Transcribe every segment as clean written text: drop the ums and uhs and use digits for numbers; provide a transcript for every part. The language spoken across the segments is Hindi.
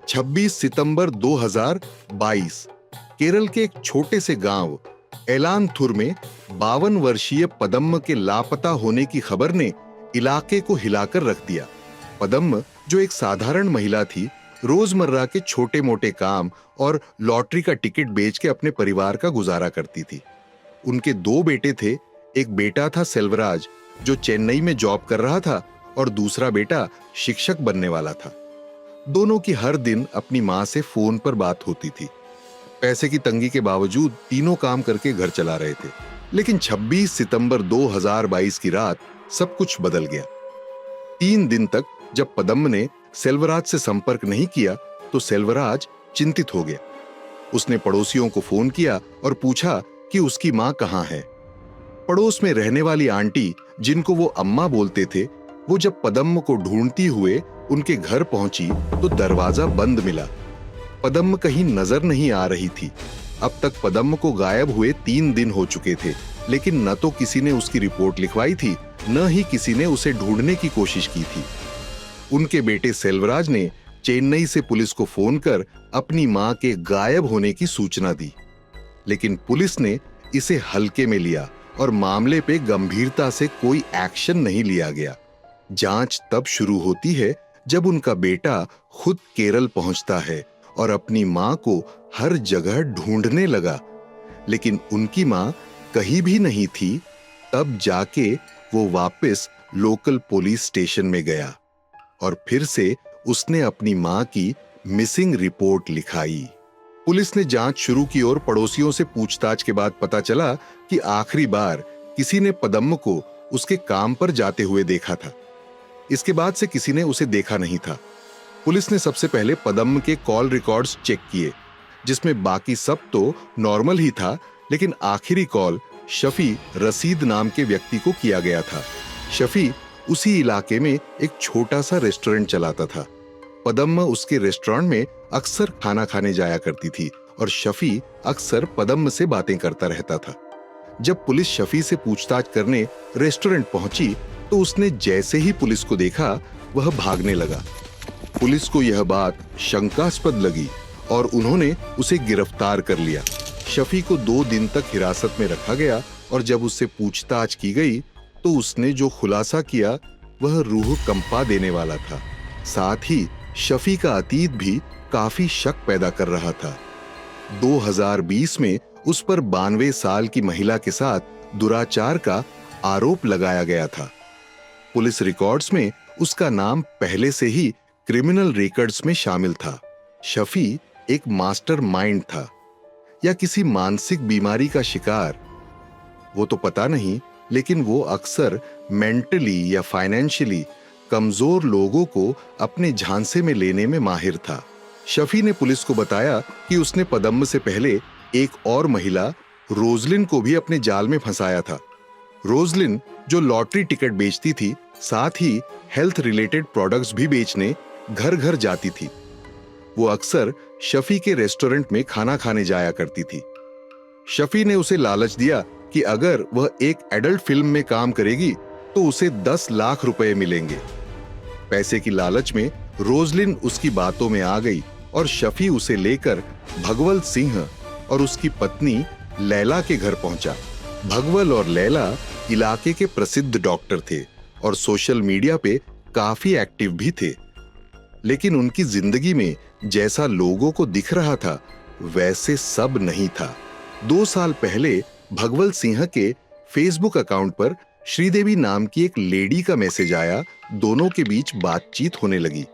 26 सितंबर 2022 केरल के एक छोटे से गांव एलानथुर में 52 वर्षीय पदम्म के लापता होने की खबर ने इलाके को हिलाकर रख दिया। पदम्म, जो एक साधारण महिला थी, रोजमर्रा के छोटे मोटे काम और लॉटरी का टिकट बेच के अपने परिवार का गुजारा करती थी। उनके 2 बेटे थे। एक बेटा था सेल्वराज, जो चेन्नई में जॉब कर रहा था, और दूसरा बेटा शिक्षक बनने वाला था। दोनों की हर दिन अपनी मां से फोन पर बात होती थी। पैसे की तंगी के बावजूद तीनों काम करके घर चला रहे थे। लेकिन 26 सितंबर 2022 की रात सब कुछ बदल गया। 3 दिन तक जब पदम्म ने सेल्वराज से संपर्क नहीं किया तो सेल्वराज चिंतित हो गया। उसने पड़ोसियों को फोन किया और पूछा कि उसकी मां कहां है। पड़ोस में रहने वाली आंटी, जिनको वो अम्मा बोलते थे, वो जब पदम्म को ढूंढती हुए उनके घर पहुंची तो दरवाजा बंद मिला। पदम्म कहीं नजर नहीं आ रही थी। अब तक पदम्म को गायब हुए 3 दिन हो चुके थे, लेकिन न तो किसी ने उसकी रिपोर्ट लिखवाई थी, न ही किसी ने उसे ढूंढने की कोशिश की थी। उनके बेटे सेल्वराज ने चेन्नई से पुलिस को फोन कर अपनी मां के गायब होने की सूचना दी, लेकिन पुलिस ने इसे हल्के में लिया और मामले पे गंभीरता से कोई एक्शन नहीं लिया गया। जांच तब शुरू होती है जब उनका बेटा खुद केरल पहुंचता है और अपनी मां को हर जगह ढूंढने लगा, लेकिन उनकी मां कहीं भी नहीं थी। तब जाके वो वापस लोकल पुलिस स्टेशन में गया और फिर से उसने अपनी मां की मिसिंग रिपोर्ट लिखाई। पुलिस ने जांच शुरू की और पड़ोसियों से पूछताछ के बाद पता चला कि आखिरी बार किसी ने पदम्म को उसके काम पर जाते हुए देखा था। इसके बाद से किसी ने उसे देखा नहीं था। पुलिस ने सबसे पहले पदम्म के कॉल रिकॉर्ड्स चेक किए, जिसमें बाकी सब तो नॉर्मल ही था, लेकिन आखिरी कॉल शफी रसीद नाम के व्यक्ति को किया गया था। शफी उसी इलाके में एक छोटा सा रेस्टोरेंट चलाता था। पदम्म उसके रेस्टोरेंट में अक्सर खाना खाने जाया करती थी और शफी अक्सर पदम्म से बातें करता रहता था। जब पुलिस शफी से पूछताछ करने रेस्टोरेंट पहुंची तो उसने जैसे ही पुलिस को देखा वह भागने लगा। पुलिस को यह बात शंकास्पद लगी और उन्होंने उसे गिरफ्तार कर लिया। शफी को 2 दिन तक हिरासत में रखा गया और जब उससे पूछताछ की गई तो उसने जो खुलासा किया वह रूह कंपा देने वाला था। साथ ही शफी का अतीत भी काफी शक पैदा कर रहा था। 2020 में उस पर 92 साल की महिला के साथ दुराचार का आरोप लगाया गया था। पुलिस रिकॉर्ड्स में उसका नाम पहले से ही क्रिमिनल रिकॉर्ड्स में शामिल था। शफी एक मास्टर माइंड था या किसी मानसिक बीमारी का शिकार, वो तो पता नहीं, लेकिन वो अक्सर मेंटली या फाइनेंशियली कमजोर लोगों को अपने झांसे में लेने में माहिर था। शफी ने पुलिस को बताया कि उसने पदम्म से पहले एक और महिला रोजलिन को भी अपने जाल में फंसाया था। रोजलिन जो लॉटरी टिकट बेचती थी, साथ ही हेल्थ रिलेटेड प्रोडक्ट्स भी बेचने घर घर जाती थी। वो अक्सर शफी के रेस्टोरेंट में खाना खाने जाया करती थी। शफी ने उसे लालच दिया कि अगर वह एक एडल्ट फिल्म में काम करेगी तो उसे 10 लाख रुपए मिलेंगे। पैसे की लालच में रोजलिन उसकी बातों में आ गई और शफी उसे लेकर भगवल सिंह और उसकी पत्नी लैला के घर पहुंचा। भगवल और लैला इलाके के प्रसिद्ध डॉक्टर थे और सोशल मीडिया पे काफी एक्टिव भी थे, लेकिन उनकी जिंदगी में जैसा लोगों को दिख रहा था वैसे सब नहीं था। 2 साल पहले भगवल सिंह के फेसबुक अकाउंट पर श्रीदेवी नाम की एक लेडी का मैसेज आया। दोनों के बीच बातचीत होने लगी।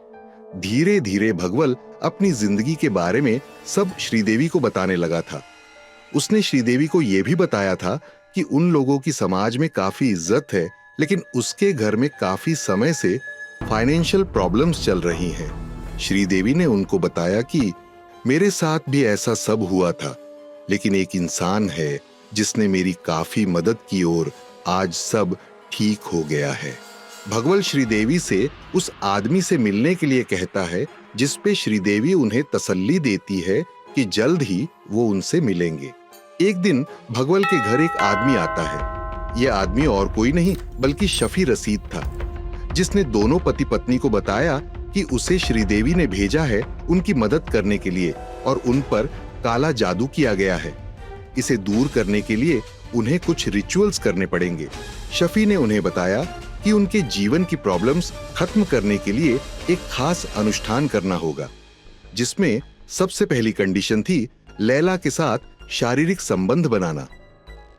धीरे धीरे भगवल अपनी जिंदगी के बारे में सब श्रीदेवी को बताने लगा था। उसने श्रीदेवी को यह भी बताया था कि उन लोगों की समाज में काफी इज्जत है, लेकिन उसके घर में काफी समय से फाइनेंशियल प्रॉब्लम्स चल रही हैं। श्रीदेवी ने उनको बताया कि मेरे साथ भी ऐसा सब हुआ था, लेकिन एक इंसान है जिसने मेरी काफी मदद की और आज सब ठीक हो गया है। भगवल श्रीदेवी से उस आदमी से मिलने के लिए कहता है, जिस पे श्रीदेवी उन्हें तसल्ली देती है कि जल्द ही वो उनसे मिलेंगे। एक दिन भगवल के घर एक आदमी आता है। यह आदमी और कोई नहीं बल्कि शफी रसीद था, जिसने दोनों पति पत्नी को बताया कि उसे श्रीदेवी ने भेजा है उनकी मदद करने के लिए और उन पर काला जादू किया गया है। इसे दूर करने के लिए उन्हें कुछ रिचुअल्स करने पड़ेंगे। शफी ने उन्हें बताया कि उनके जीवन की प्रॉब्लम्स खत्म करने के लिए एक खास अनुष्ठान करना होगा, जिसमें सबसे पहली कंडीशन थी लैला के साथ शारीरिक संबंध बनाना।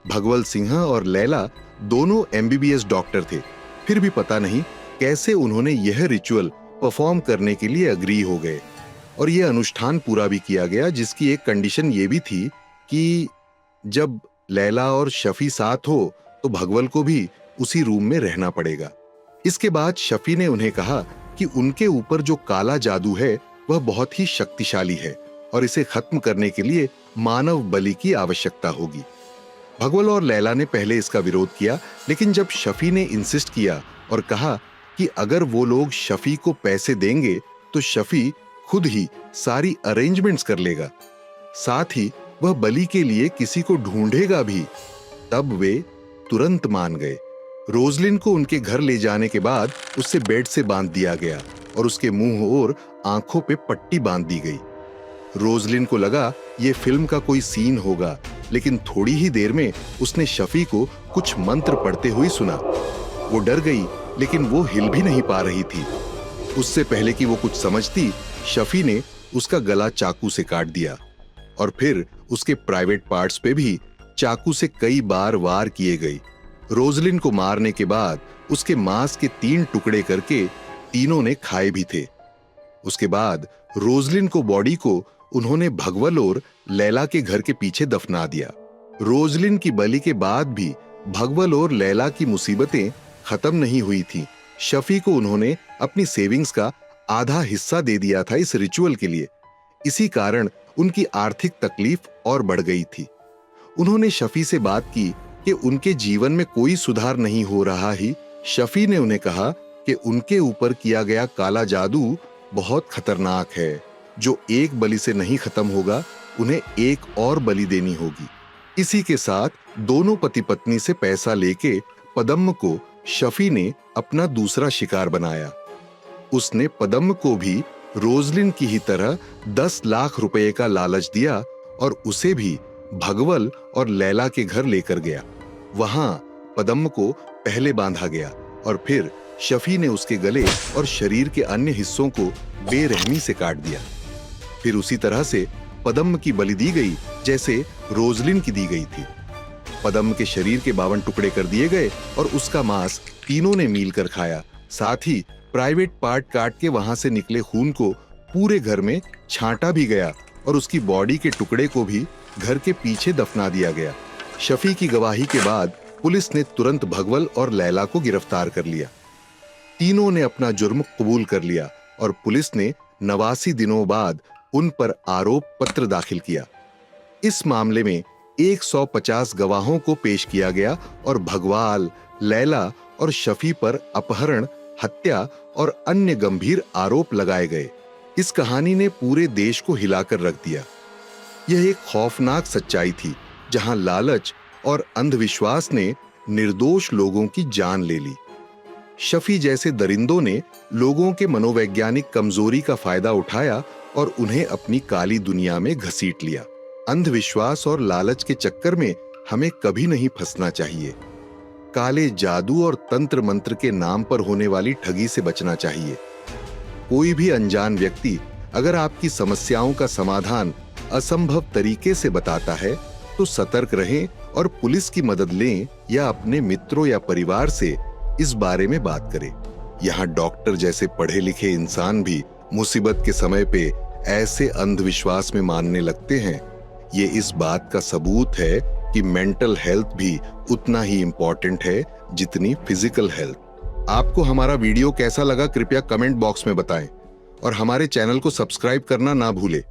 भगवल सिंह और लैला दोनों एमबीबीएस डॉक्टर थे, फिर भी पता नहीं कैसे उन्होंने यह रिचुअल परफॉर्म करने के लिए अग्री हो गए और यह अनुष्ठान पूरा भी किया गया, जिसकी एक कंडीशन ये भी थी कि जब लैला और शफी साथ हो तो भगवल को भी उसी रूम में रहना पड़ेगा। इसके बाद शफी ने उन्हें कहा कि उनके ऊपर जो काला जादू है वह बहुत ही शक्तिशाली है और इसे खत्म करने के लिए मानव बलि की आवश्यकता होगी। भगवल और लैला ने पहले इसका विरोध किया, लेकिन जब शफी ने इंसिस्ट किया और कहा कि अगर वो लोग शफी को पैसे देंगे तो शफी खुद ही सारी अरेंजमेंट्स कर लेगा, साथ ही वह बलि के लिए किसी को ढूंढेगा भी, तब वे तुरंत मान गए। रोजलिन को उनके घर ले जाने के बाद उससे बेड से बांध दिया गया और उसके मुंह और आंखों पे पट्टी बांध दी गई। रोजलिन को लगा ये फिल्म का कोई सीन होगा, लेकिन थोड़ी ही देर में उसने शफी को कुछ मंत्र पढ़ते हुए सुना। वो डर गई, लेकिन वो हिल भी नहीं पा रही थी। उससे पहले कि वो कुछ समझती, शफी ने उसका गला चाकू से काट दिया और फिर उसके प्राइवेट पार्ट्स पे भी चाकू से कई बार वार किए गए। रोजलिन को मारने के बाद उसके मांस के 3 टुकड़े करके तीनों ने खाए भी थे। उसके बाद रोजलिन को बॉडी को उन्होंने भगवल और लैला के घर के पीछे दफना दिया। रोजलिन की बलि के बाद भी भगवल और लैला की मुसीबतें खत्म नहीं हुई थी। शफी को उन्होंने अपनी सेविंग्स का आधा हिस्सा दे दिया था इस रिचुअल के लिए। इसी कारण उनकी आर्थिक तकलीफ और बढ़ गई थी। उन्होंने शफी से बात की कि उनके जीवन में कोई सुधार नहीं हो रहा ही। शफी ने उन्हें कहा कि उनके ऊपर किया गया काला जादू बहुत खतरनाक है, जो एक बलि से नहीं खत्म होगा, उन्हें एक और बलि देनी होगी। इसी के साथ दोनों पति पत्नी से पैसा लेके पद्म को शफी ने अपना दूसरा शिकार बनाया। उसने पद्म को भी रोजलिन की ही तरह 10 लाख रुपए का लालच दिया और उसे भी भगवल और लैला के घर लेकर गया। वहां पद्म को पहले बांधा गया और फिर शफी ने उसके गले और शरीर के अन्य हिस्सों को बेरहमी से काट दिया। फिर उसी तरह से पद्म की बलि दी गई जैसे रोजलिन की दी गई थी। पद्म के शरीर के 52 टुकड़े कर दिए गए और उसका मांस तीनों ने मिलकर खाया। साथ ही प्राइवेट पार्ट काट के वहां से निकले खून को पूरे घर में छांटा भी गया और उसकी बॉडी के टुकड़े को भी घर के पीछे दफना दिया गया। शफी की गवाही के बाद पुलिस ने तुरंत भगवल और लैला को गिरफ्तार कर लिया। तीनों ने अपना जुर्म कबूल कर लिया और पुलिस ने 89 दिनों बाद उन पर आरोप पत्र दाखिल किया। इस मामले में 150 गवाहों को पेश किया गया और भगवाल, लैला और शफी पर अपहरण, हत्या और अन्य गंभीर आरोप लगाए गए। इस कहानी ने पूरे देश को हिलाकर रख दिया। यह एक खौफनाक सच्चाई थी, जहां लालच और अंधविश्वास ने निर्दोष लोगों की जान ले ली। शफी जैसे दरिंदों ने लोगों के मनोवैज्ञानिक कमजोरी का फायदा उठाया और उन्हें अपनी काली दुनिया में घसीट लिया। अंधविश्वास और लालच के चक्कर में हमें कभी नहीं फंसना चाहिए। काले जादू और तंत्र मंत्र के नाम पर होने वाली ठगी से बचना चाहिए। कोई भी अनजान व्यक्ति अगर आपकी समस्याओं का समाधान असंभव तरीके से बताता है तो सतर्क रहें और पुलिस की मदद लें या अपने मित्रों या परिवार से इस बारे में बात करें। यहाँ डॉक्टर जैसे पढ़े लिखे इंसान भी मुसीबत के समय पे ऐसे अंधविश्वास में मानने लगते हैं। ये इस बात का सबूत है कि मेंटल हेल्थ भी उतना ही इम्पोर्टेंट है जितनी फिजिकल हेल्थ। आपको हमारा वीडियो कैसा लगा कृपया कमेंट बॉक्स में बताएं और हमारे चैनल को सब्सक्राइब करना ना भूलें।